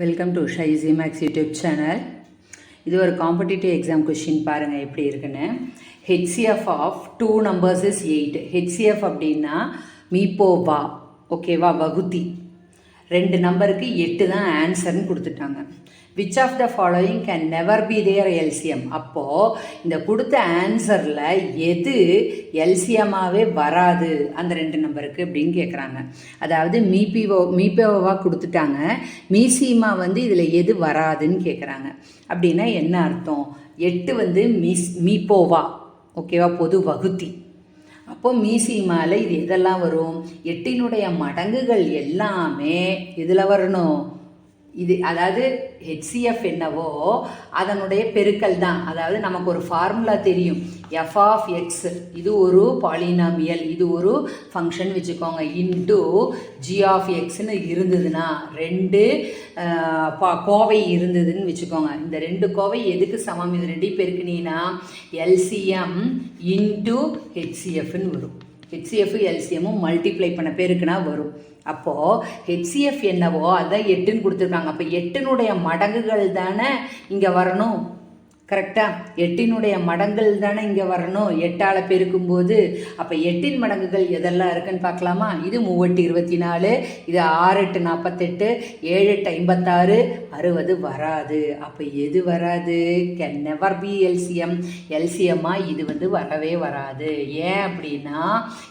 Welcome to Usha easy maths YouTube channel. இது ஒரு competitive exam question பாருங்கள் எப்படி இருக்குன்னு. HCF of 2 numbers is 8. HCF அப்படின்னா மீப்போவா, ஓகேவா, வகுத்தி. 2 நம்பருக்கு 8 தான் ஆன்சர்னு கொடுத்துட்டாங்க. Which of the following can never be their LCM. அப்போது இந்த கொடுத்த ஆன்சரில் எது எல்சிஎம்மாகவே வராது அந்த 2 நம்பருக்கு அப்படின்னு கேட்குறாங்க. அதாவது மீபோவா கொடுத்துட்டாங்க, மீசிமா இதில் எது வராதுன்னு கேட்குறாங்க. அப்படின்னா என்ன அர்த்தம்? 8 மீப்போவா, ஓகேவா, பொது வகுத்தி. அப்போது மீசிமாவில் இது எதெல்லாம் வரும்? 8னுடைய மடங்குகள் எல்லாமே இதில் வரணும். இது அதாவது ஹெச்சிஎஃப் என்னவோ அதனுடைய பெருக்கல் தான். அதாவது நமக்கு ஒரு ஃபார்முலா தெரியும், எஃப் ஆஃப் எக்ஸ், இது ஒரு பாலினாமியல், இது ஒரு ஃபங்க்ஷன் வச்சுக்கோங்க, இன்டு ஜி ஆஃப் எக்ஸ்ன்னு இருந்ததுன்னா 2 கோவை இருந்ததுன்னு வச்சுக்கோங்க. இந்த 2 கோவை எதுக்கு சமம்? இது 2 பெருக்குனீங்கன்னா எல்சிஎம் இன்டு ஹெச்சிஎஃப்னு வரும். ஹெச்சிஎஃப் எல்சிஎம்மும் மல்டிப்ளை பண்ண பேருக்குனா வரும். அப்போது ஹெச்சிஎஃப் என்னவோ அதான் 8ன்னு கொடுத்துருக்காங்க. அப்போ 8னுடைய மடங்குகள் தானே இங்கே வரணும். கரெக்டாக 8னுடைய மடங்குகள் தானே இங்கே வரணும் 8ஆல் பெருக்கும்போது. அப்போ 8ன் மடங்குகள் எதெல்லாம் இருக்குன்னு பார்க்கலாமா? இது 3 24, இது 6 8 48, 7 8 56, 60 வராது. அப்போ எது வராது? Can never be LCM. எல்சிஎம்மா இது வரவே வராது. ஏன் அப்படின்னா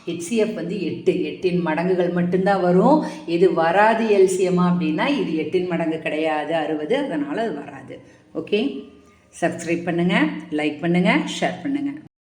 ஹெச்சிஎஃப் 8ன் மடங்குகள் மட்டும்தான் வரும். இது வராது எல்சிஎம்மா அப்படின்னா இது 8ன் மடங்கு கிடையாது 60, அதனால் அது வராது. ஓகே, சப்ஸ்கிரைப் பண்ணுங்கள், லைக் பண்ணுங்கள், ஷேர் பண்ணுங்கள்.